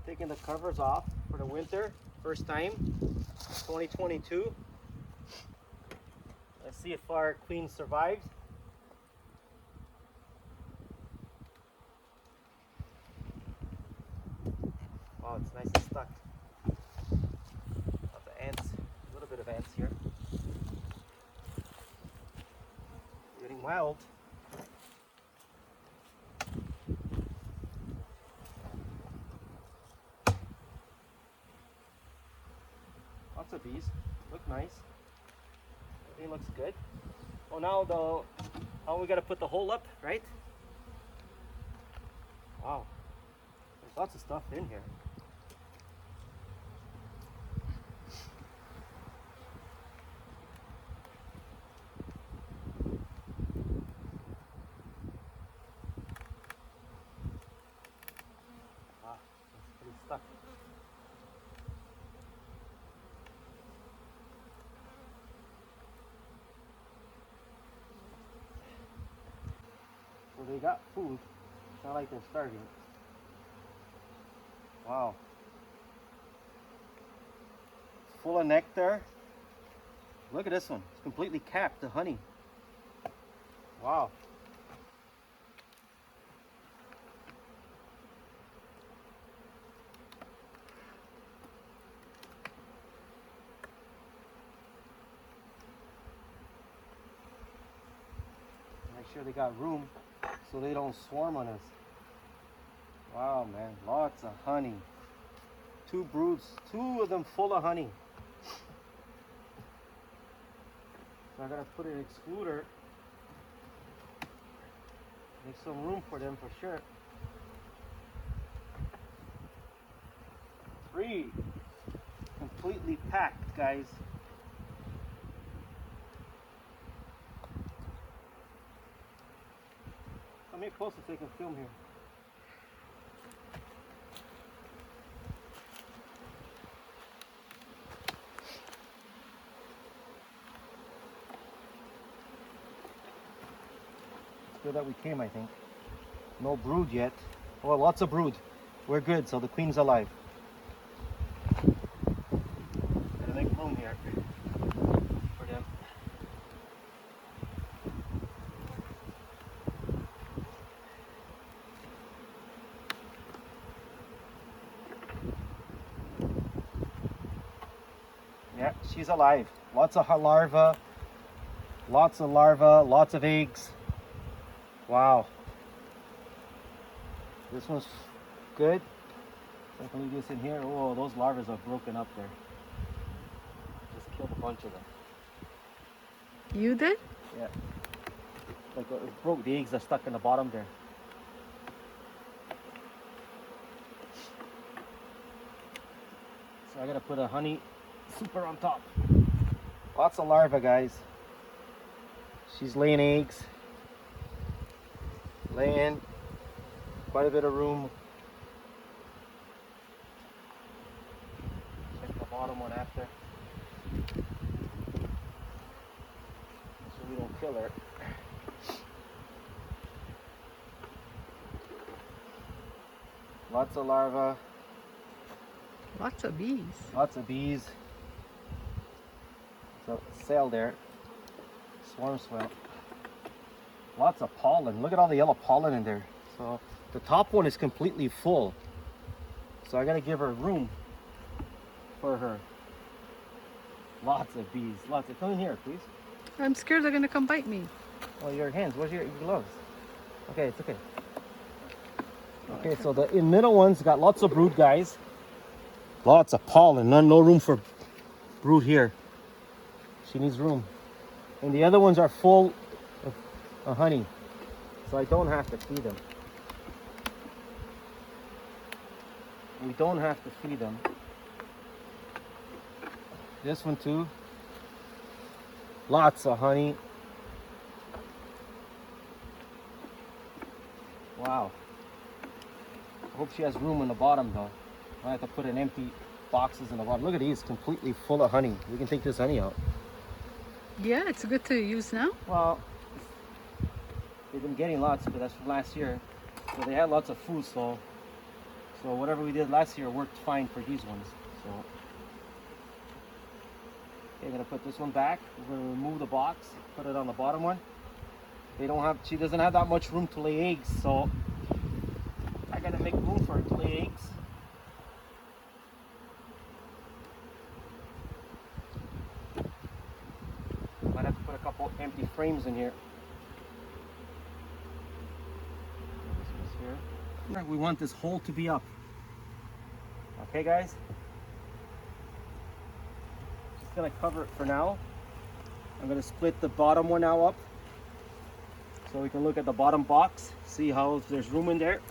Taking the covers off for the winter. First time, 2022. Let's see if our queen survives. Wow, it's nice and stuck. Lots of ants, a little bit of ants here. Getting wild. Lots of bees. Look nice. Everything looks good. Oh, now we gotta put the hole up, right? Wow. There's lots of stuff in here. Wow, it's pretty stuck. So they got food. It's not like they're starving. Wow. It's full of nectar. Look at this one. It's completely capped, the honey. Wow. Make sure they got room so they don't swarm on us. Wow, man, lots of honey. 2 broods, 2 of them full of honey. So I gotta put an excluder. Make some room for them for sure. 3. Completely packed, guys. Come here closer so you can film here. Good that we came, I think. No brood yet. Oh, lots of brood. We're good, so the queen's alive. Gotta make room here for them. Yeah, she's alive. Lots of larvae. Lots of larvae, lots of eggs. Wow. This one's good. I can leave this in here. Oh, those larvae are broken up there. Just killed a bunch of them. You did? Yeah. Like it broke. The eggs are stuck in the bottom there. So I gotta put a honey super on top. Lots of larvae, guys. She's laying eggs. Laying quite a bit of room. Check the bottom one after, so we don't kill her. Lots of larvae. Lots of bees. Lots of bees. So cell there. Swarm swell. Lots of pollen. Look at all the yellow pollen in there. So the top one is completely full. So I gotta give her room for her. Lots of bees. Lots of. Come in here, please. I'm scared they're gonna come bite me. Oh, your hands. Where's your gloves? Okay, it's okay. Okay, so the middle one's got lots of brood, guys. Lots of pollen. No room for brood here. She needs room. And the other ones are full of honey, so I don't have to feed them. We don't have to feed them. This one too. Lots of honey. Wow. I hope she has room in the bottom though. I have to put an empty boxes in the bottom. Look at these, completely full of honey. We can take this honey out. Yeah, it's good to use now. Well, they've been getting lots, but that's from last year. So they had lots of food, so So whatever we did last year worked fine for these ones. So okay, I'm gonna put this one back. We're gonna remove the box, put it on the bottom one. She doesn't have that much room to lay eggs, so I gotta make room for her to lay eggs. Might have to put a couple empty frames in here. We want this hole to be up. Okay, guys? Just gonna cover it for now. I'm gonna split the bottom one now up so we can look at the bottom box, see how if there's room in there.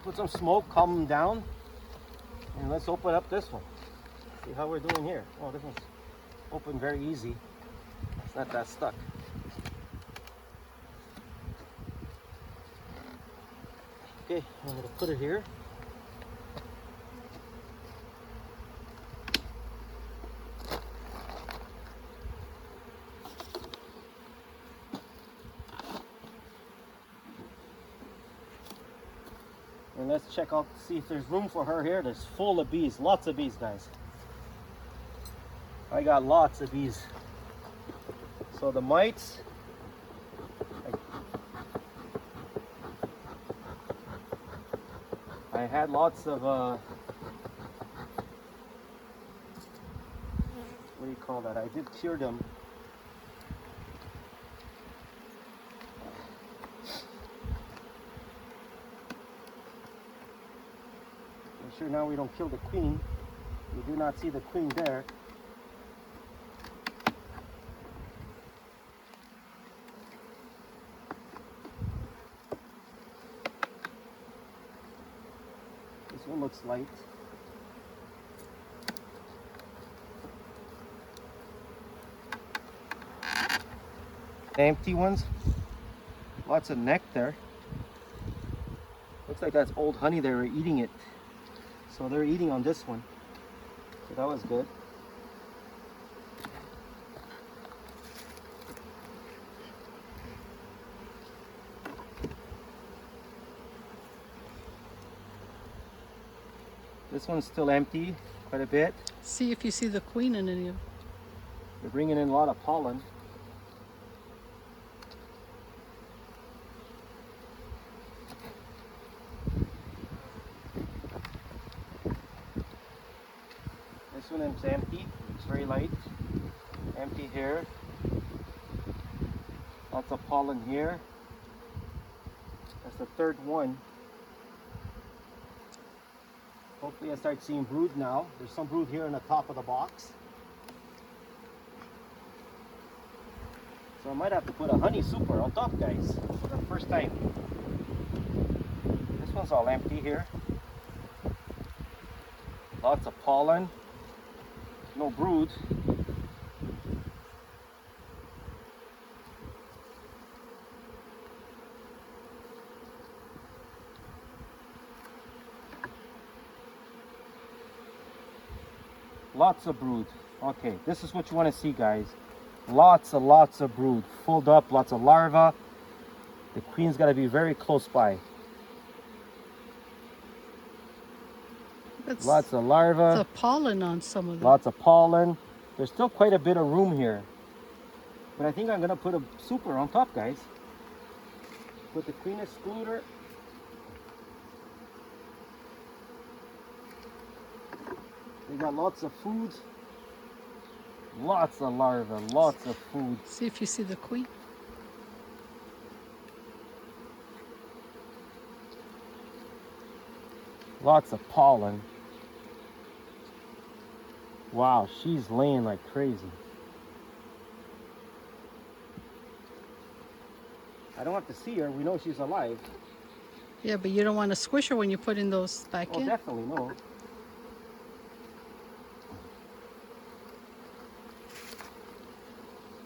Put some smoke, calm them down, and let's open up this one. See how we're doing here. Oh, this one's open very easy. It's not that stuck. Okay, I'm gonna put it here. And let's check out, see if there's room for her here. There's full of bees, lots of bees, guys. I got lots of bees. So the mites, I had lots of, what do you call that? I did cure them. Make sure now we don't kill the queen. You do not see the queen there. This one looks light. Empty ones. Lots of nectar. Looks like that's old honey. They were eating it. So they're eating on this one. So that was good. This one's still empty, quite a bit. See if you see the queen in any of them. They're bringing in a lot of pollen. This one is empty, it's very light. Empty here. Lots of pollen here. That's the third one. Hopefully I start seeing brood now. There's some brood here in the top of the box. So I might have to put a honey super on top, guys, for the first time. This one's all empty here. Lots of pollen. No brood. Lots of brood. Okay, this is what you want to see, guys. Lots of brood. Filled up, lots of larvae. The queen's got to be very close by. Lots of larvae. The pollen on some of them. Lots of pollen. There's still quite a bit of room here. But I think I'm going to put a super on top, guys. Put the queen excluder. They got lots of food. Lots of larvae, lots of food. See if you see the queen. Lots of pollen. Wow, she's laying like crazy. I don't have to see her, we know she's alive. Yeah, but you don't want to squish her when you put in those back Oh, in. definitely, no.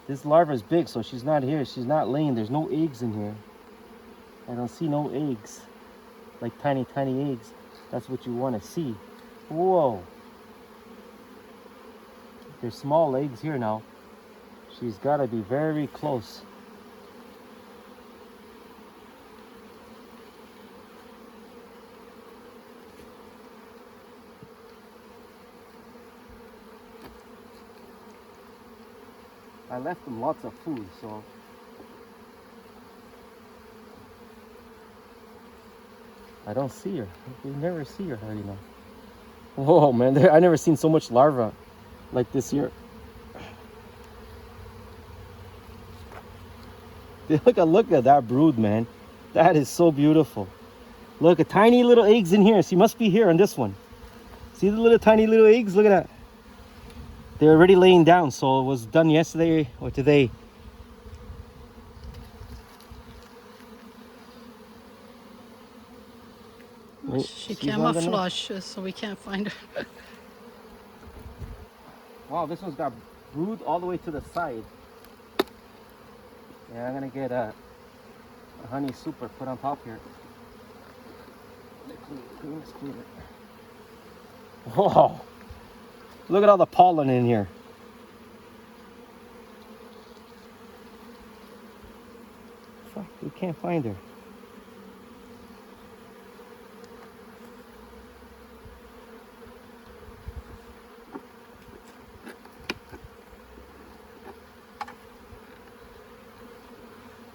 This larva is big, so she's not here. She's not laying. There's no eggs in here. I don't see no eggs. Like tiny, tiny eggs. That's what you want to see. Whoa. There's small eggs here now. She's got to be very close. I left them lots of food, so I don't see her. We never see her hardly now. Whoa, man! I never seen so much larva like this here. Look at that brood, man. That is so beautiful. Look at tiny little eggs in here. She must be here on this one. See the little tiny little eggs? Look at that. They're already laying down, so it was done yesterday or today. She camouflage, so we can't find her. Wow, this one's got brood all the way to the side. Yeah, I'm gonna get a honey super put on top here. Clean it. Whoa! Look at all the pollen in here. Fuck, we can't find her.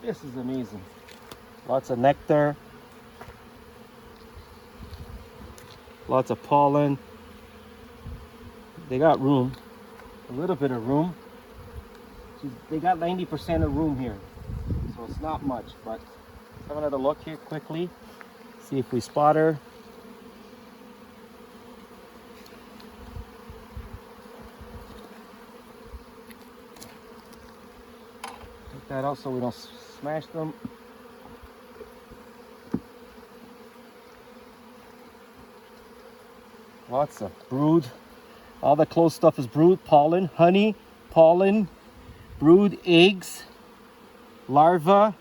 This is amazing. Lots of nectar. Lots of pollen. They got room. A little bit of room. They got 90% of room here. So it's not much, but have another look here quickly. See if we spot her. Take that out so we don't smash them. Lots of brood. All the close stuff is brood, pollen, honey, pollen, brood, eggs, larva,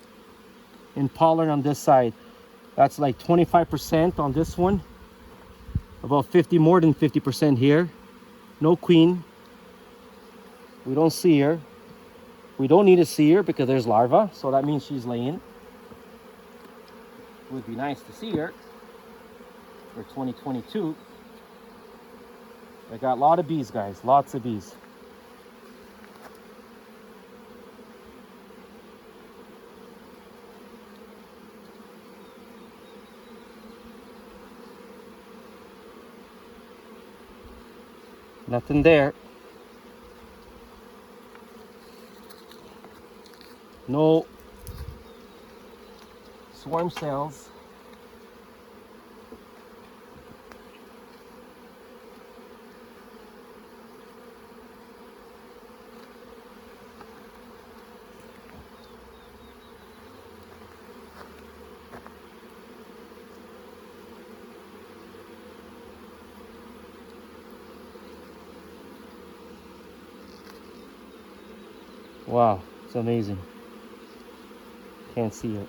and pollen on this side. That's like 25% on this one. About 50, more than 50% here. No queen. We don't see her. We don't need to see her because there's larva, so that means she's laying. It would be nice to see her for 2022. I got a lot of bees, guys. Lots of bees. Nothing there. No swarm cells. Wow, it's amazing. Can't see it.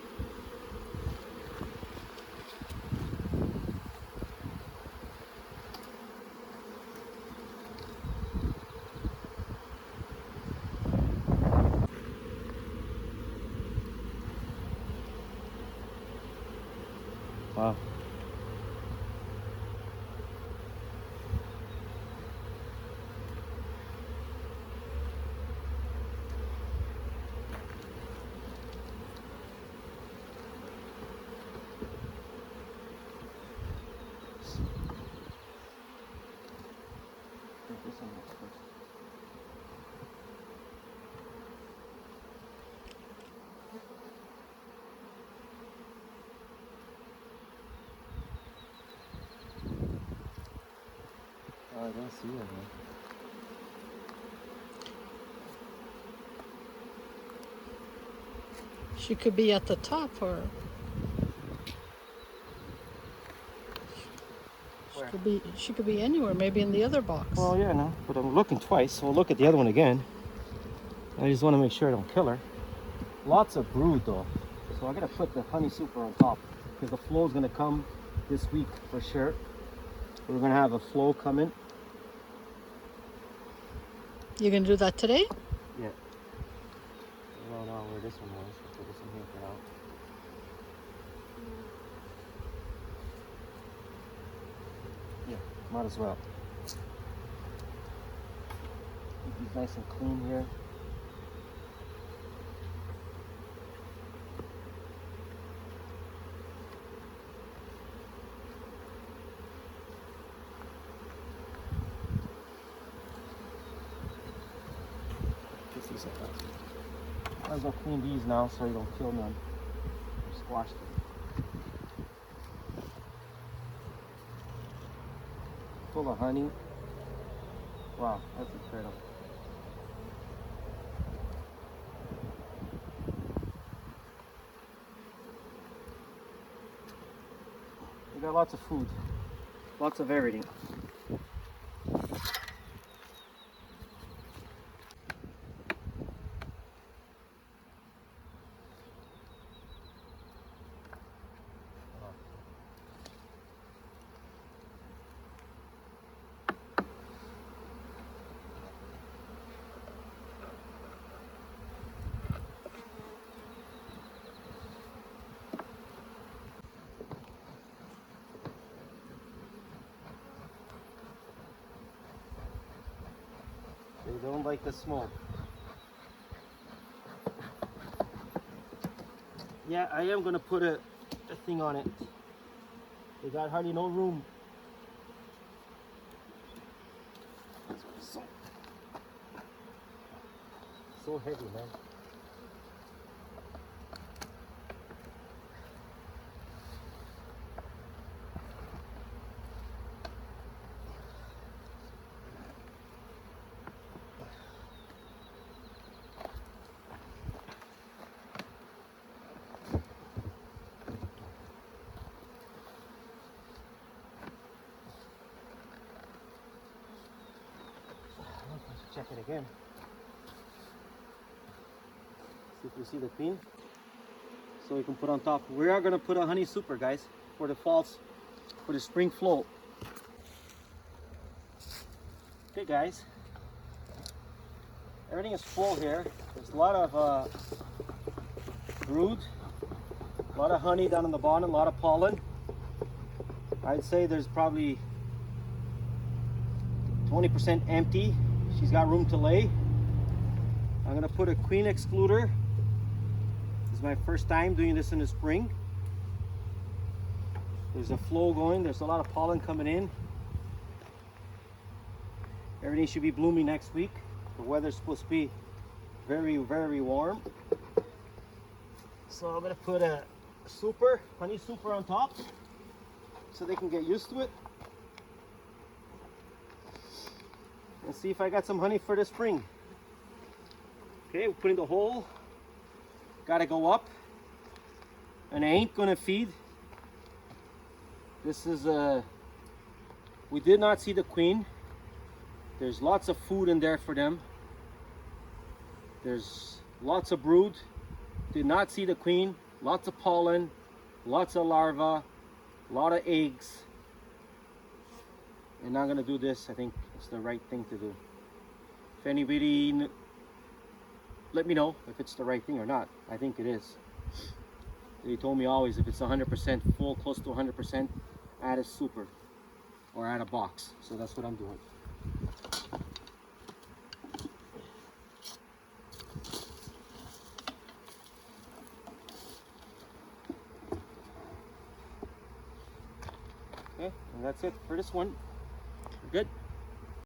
Wow. I don't see it, man. She could be at the top, or she could be anywhere, maybe in the other box. Well, yeah, no, but I'm looking twice, so we'll look at the other one again. I just want to make sure I don't kill her. Lots of brood, though. So I gotta put the honey super on top because the flow is gonna come this week for sure. We're gonna have a flow coming. You're gonna do that today? Yeah. Well, now where this one was. I'll put this in here for now. Yeah, might as well. Keep these nice and clean here. Might as well clean these now so you don't kill none. Squash them. Full of honey. Wow, that's incredible. We got lots of food, lots of everything. They don't like the smoke. Yeah, I am gonna put a thing on it. They got hardly no room. So heavy, man. Check it again. See if we see the queen. So we can put on top. We are gonna put a honey super, guys, for the falls, for the spring flow. Okay, guys. Everything is full here. There's a lot of brood, a lot of honey down on the bottom, a lot of pollen. I'd say there's probably 20% empty. She's got room to lay. I'm gonna put a queen excluder. This is my first time doing this in the spring. There's a flow going. There's a lot of pollen coming in. Everything should be blooming next week. The weather's supposed to be very, very warm. So I'm gonna put a super, honey super on top so they can get used to it. And see if I got some honey for the spring. Okay, we're putting the hole. Gotta go up. And I ain't gonna feed. This is we did not see the queen. There's lots of food in there for them. There's lots of brood. Did not see the queen. Lots of pollen, lots of larvae, a lot of eggs. And I'm gonna do this. I think it's the right thing to do. If anybody, let me know if it's the right thing or not. I think it is. They told me always if it's 100% full, close to 100%, add a super or add a box. So that's what I'm doing. Okay, and that's it for this one. We're good.